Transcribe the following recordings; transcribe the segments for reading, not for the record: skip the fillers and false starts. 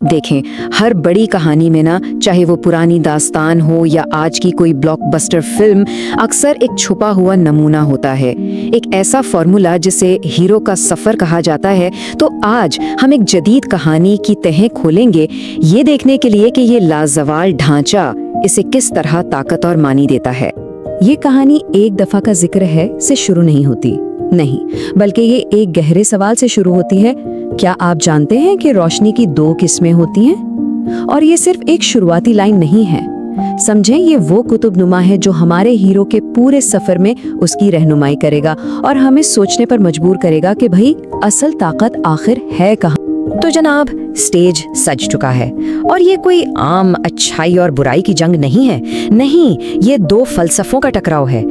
देखें, हर बड़ी कहानी में ना, चाहे वो पुरानी दास्तान हो या आज की कोई ब्लॉकबस्टर फिल्म, अक्सर एक छुपा हुआ नमूना होता है, एक ऐसा फॉर्मूला जिसे हीरो का सफर कहा जाता है। तो आज हम एक जदीद कहानी की तहें खोलेंगे, ये देखने के लिए कि ये लाजवाल ढांचा इसे किस तरह ताकत और मानी देता है। ये कहानी एक दफा का जिक्र है से शुरू नहीं होती, नहीं, बल्कि ये एक गहरे सवाल से शुरू होती है। क्या आप जानते हैं कि रोशनी की 2 किस्में होती हैं? और ये सिर्फ एक शुरुआती लाइन नहीं है, समझें, ये वो कुतुबनुमा है जो हमारे हीरो के पूरे सफर में उसकी रहनुमाई करेगा और हमें सोचने पर मजबूर करेगा कि भाई असल ताकत आखिर है कहाँ। तो जनाब, स्टेज सज चुका है और ये कोई आम अच्छाई और बुराई की जंग नहीं है, नहीं, ये 2 फलसफों का टकराव है।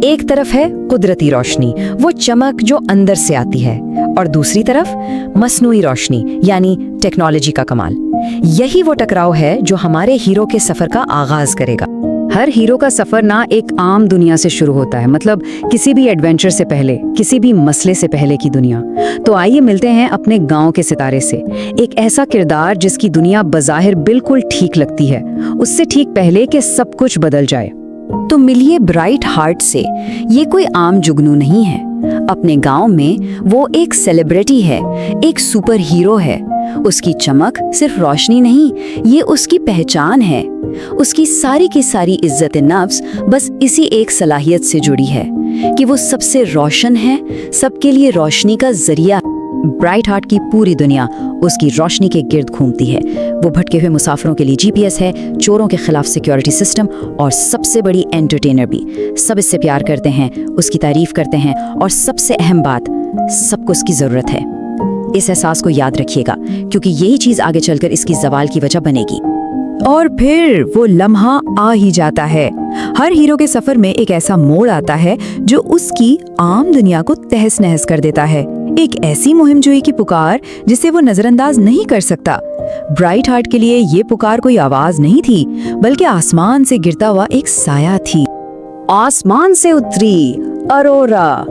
एक तरफ है कुदरती रोशनी, वो चमक जो अंदर से आती है, और दूसरी तरफ मसनूई रोशनी यानी टेक्नोलॉजी का कमाल। यही वो टकराव है जो हमारे हीरो के सफर का आगाज करेगा। हर हीरो का सफर ना एक आम दुनिया से शुरू होता है, मतलब किसी भी एडवेंचर से पहले, किसी भी मसले से पहले की दुनिया। तो आइए मिलते हैं अपने गांव के सितारे से, एक ऐसा किरदार जिसकी दुनिया बज़ाहिर बिल्कुल ठीक लगती है, उससे ठीक पहले कि सब कुछ बदल जाए। तो मिलिए ब्राइट हार्ट से। ये कोई आम जुगनू नहीं है, अपने गांव में वो एक सेलिब्रिटी है, एक सुपर हीरो है। उसकी चमक सिर्फ रोशनी नहीं, ये उसकी पहचान है। उसकी सारी की सारी इज्जत नफ्स बस इसी एक सलाहियत से जुड़ी है कि वो सबसे रोशन है, सबके लिए रोशनी का जरिया। ब्राइट हार्ट की पूरी दुनिया उसकी रोशनी के गिर्द घूमती है। वो भटके हुए मुसाफिरों के लिए जीपीएस है, चोरों के खिलाफ सिक्योरिटी सिस्टम, और सबसे बड़ी एंटरटेनर भी। सब इससे प्यार करते हैं, उसकी तारीफ करते हैं, और सबसे अहम बात, सबको उसकी जरूरत है। इस एहसास को याद रखिएगा, क्योंकि यही चीज आगे चलकर इसकी जवाल की वजह बनेगी। और फिर वो लम्हा आ ही जाता है। हर हीरो के सफर में एक ऐसा मोड़ आता है जो उसकी आम दुनिया को तहस नहस कर देता है। एक ऐसी मुहिमजोई की पुकार जिसे वो नजरअंदाज नहीं कर सकता। ब्राइट हार्ट के लिए ये पुकार कोई आवाज नहीं थी, बल्कि आसमान से गिरता हुआ एक साया थी। आसमान से उतरी अरोरा,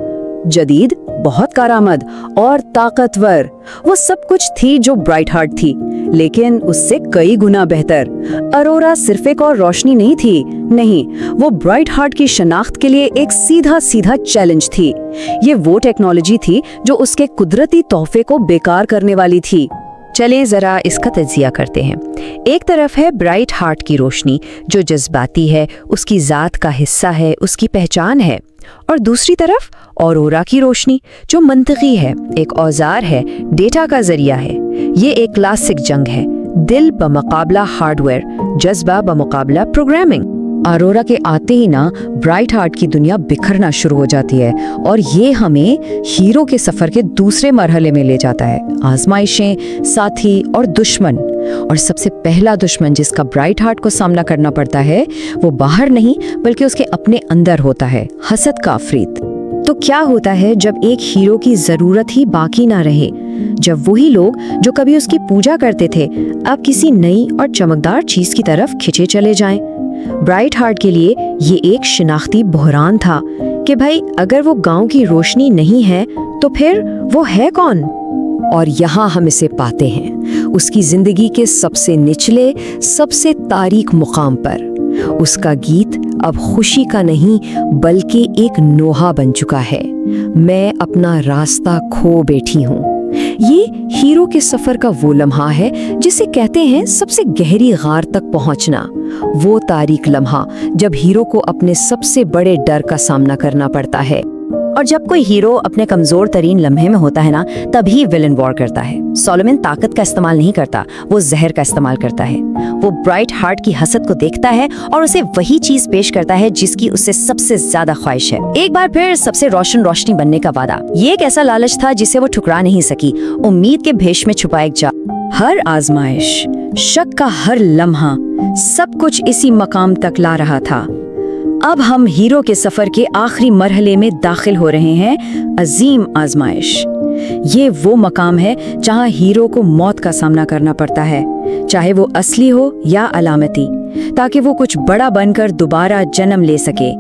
जदीद, बहुत कारामद और ताकतवर, वो सब कुछ थी जो ब्राइट हार्ट थी, लेकिन उससे कई गुना बेहतर। अरोरा सिर्फ एक और रोशनी नहीं थी, नहीं, वो ब्राइट हार्ट की शनाख्त के लिए एक सीधा सीधा चैलेंज थी। ये वो टेक्नोलॉजी थी जो उसके कुदरती तोहफे को बेकार करने वाली थी। चलें जरा इसका तज्जिया करते हैं। एक तरफ है ब्राइट हार्ट की रोशनी जो जज्बाती है, उसकी जात का हिस्सा है, उसकी पहचान है, और दूसरी तरफ औरोरा की रोशनी जो मंतकी है, एक औजार है, डेटा का जरिया है। ये एक क्लासिक जंग है, दिल बमुकाबला हार्डवेयर, जज्बा बमुकाबला प्रोग्रामिंग। अरोरा के आते ही ना ब्राइट हार्ट की दुनिया बिखरना शुरू हो जाती है, और ये हमें हीरो के सफर के दूसरे मरहले में ले जाता है। आजमाइशें, साथी और दुश्मन। और सबसे पहला दुश्मन जिसका ब्राइट हार्ट को सामना करना पड़ता है, वो बाहर नहीं बल्कि उसके अपने अंदर होता है, हसद का अफरीत। तो क्या होता है जब एक हीरो की जरूरत ही बाकी ना रहे, जब वही लोग जो कभी उसकी पूजा करते थे अब किसी नई और चमकदार चीज की तरफ खिंचे चले जाएं? ब्राइट हार्ट के लिए ये एक शिनाख्ती बहरान था कि भाई अगर वो गांव की रोशनी नहीं है तो फिर वो है कौन? और यहाँ हम इसे पाते हैं उसकी जिंदगी के सबसे निचले, सबसे तारीक मुकाम पर। उसका गीत अब खुशी का नहीं बल्कि एक नोहा बन चुका है। मैं अपना रास्ता खो बैठी हूँ। ये हीरो के सफर का वो लम्हा है जिसे कहते हैं सबसे गहरी गार तक पहुंचना। वो तारीक लम्हा जब हीरो को अपने सबसे बड़े डर का सामना करना पड़ता है। और जब कोई हीरो अपने कमजोर तरीन लम्हे में होता है ना, तभी विलन वॉर करता है। सोलोमन ताकत का इस्तेमाल नहीं करता, वो जहर का इस्तेमाल करता है। वो ब्राइट हार्ट की हसद को देखता है और उसे वही चीज पेश करता है जिसकी उससे सबसे ज्यादा ख्वाहिश है। एक बार फिर सबसे रोशन रोशनी बनने का वादा। ये एक ऐसा लालच था जिसे वो ठुकरा नहीं सकी। उम्मीद के भेष में छुपा एक जाल। हर आजमाइश, शक का हर लम्हा, सब कुछ इसी मकाम तक ला रहा था। अब हम हीरो के सफर के आखिरी मरहले में दाखिल हो रहे हैं, अजीम आजमाइश। ये वो मकाम है जहां हीरो को मौत का सामना करना पड़ता है, चाहे वो असली हो या अलामती, ताकि वो कुछ बड़ा बनकर दोबारा जन्म ले सके।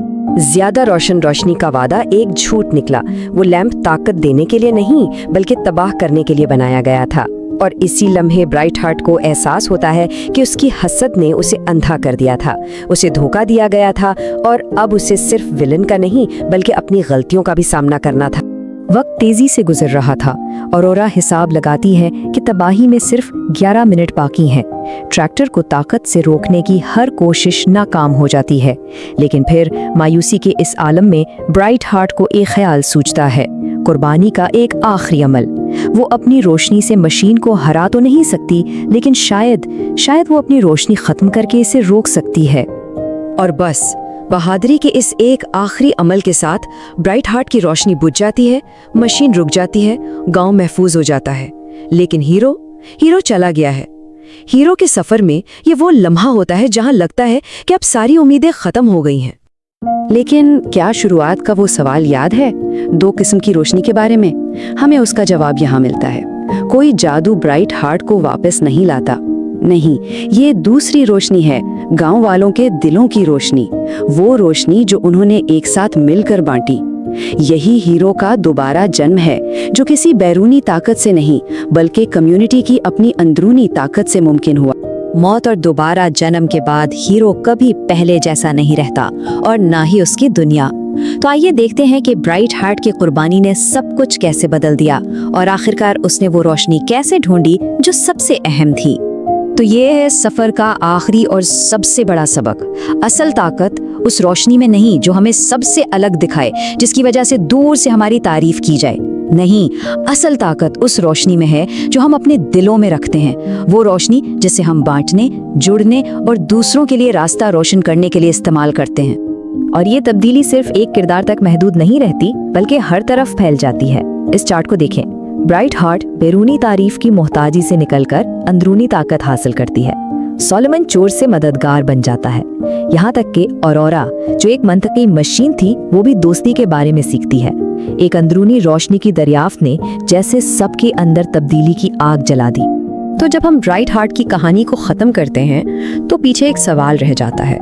ज्यादा रोशन रोशनी का वादा एक झूठ निकला। वो लैंप ताकत देने के लिए नहीं बल्कि तबाह करने के लिए बनाया गया था। और इसी लम्हे ब्राइट हार्ट को एहसास होता है कि उसकी हसद ने उसे अंधा कर दिया था, उसे धोखा दिया गया था और अब उसे सिर्फ विलन का नहीं बल्कि अपनी गलतियों का भी सामना करना था। वक्त तेजी से गुजर रहा था। औरोरा हिसाब लगाती है कि तबाही में सिर्फ 11 मिनट बाकी हैं। ट्रैक्टर को ताकत से रोकने की हर कोशिश नाकाम हो जाती है, लेकिन फिर मायूसी के इस आलम में ब्राइट हार्ट को एक ख्याल सूझता है, कुर्बानी का एक आखिरी अमल। वो अपनी रोशनी से मशीन को हरा तो नहीं सकती, लेकिन शायद वो अपनी रोशनी खत्म करके इसे रोक सकती है। और बस बहादुरी के इस एक आखिरी अमल के साथ ब्राइट हार्ट की रोशनी बुझ जाती है, मशीन रुक जाती है, गांव महफूज हो जाता है। लेकिन हीरो चला गया है। हीरो के सफर में ये वो लम्हा होता है जहां लगता है कि अब सारी उम्मीदें खत्म हो गई हैं। लेकिन क्या शुरुआत का वो सवाल याद है, 2 किस्म की रोशनी के बारे में? हमें उसका जवाब यहाँ मिलता है। कोई जादू ब्राइट हार्ट को वापस नहीं लाता। नहीं, ये दूसरी रोशनी है, गांव वालों के दिलों की रोशनी, वो रोशनी जो उन्होंने एक साथ मिलकर बांटी। यही हीरो का दोबारा जन्म है, जो किसी बैरूनी ताकत से नहीं बल्कि कम्युनिटी की अपनी अंदरूनी ताकत से मुमकिन हुआ। मौत और दोबारा जन्म के बाद हीरो कभी पहले जैसा नहीं रहता, और ना ही उसकी दुनिया। तो आइए देखते हैं कि ब्राइट हार्ट की कुर्बानी ने सब कुछ कैसे बदल दिया, और आखिरकार उसने वो रोशनी कैसे ढूंढी जो सबसे अहम थी। तो ये है सफर का आखिरी और सबसे बड़ा सबक। असल ताकत उस रोशनी में नहीं जो हमें सबसे अलग दिखाए, जिसकी वजह से दूर से हमारी तारीफ की जाए। नहीं, असल ताकत उस रोशनी में है जो हम अपने दिलों में रखते हैं। वो रोशनी जिसे हम बांटने, जुड़ने और दूसरों के लिए रास्ता रोशन करने के लिए इस्तेमाल करते हैं। और ये तब्दीली सिर्फ एक किरदार तक महदूद नहीं रहती, बल्कि हर तरफ फैल जाती है। इस चार्ट को देखें। ब्राइट हार्ट बैरूनी तारीफ की मोहताजी से निकलकर अंदरूनी ताकत हासिल करती है। सोलोमन चोर से मददगार बन जाता है। यहाँ तक कि औरोरा, जो एक मंतकी मशीन थी, वो भी दोस्ती के बारे में सीखती है। एक अंदरूनी रोशनी की दरियाफ्त ने जैसे सबके अंदर तब्दीली की आग जला दी। तो जब हम ब्राइट हार्ट की कहानी को खत्म करते हैं तो पीछे एक सवाल रह जाता है।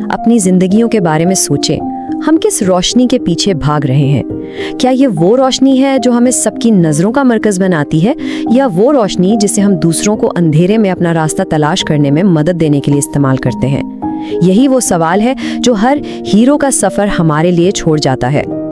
अपनी जिंदगियों के बारे में सोचें, हम किस रोशनी के पीछे भाग रहे हैं? क्या ये वो रोशनी है जो हमें सबकी नजरों का मरकज बनाती है, या वो रोशनी जिसे हम दूसरों को अंधेरे में अपना रास्ता तलाश करने में मदद देने के लिए इस्तेमाल करते हैं? यही वो सवाल है जो हर हीरो का सफर हमारे लिए छोड़ जाता है।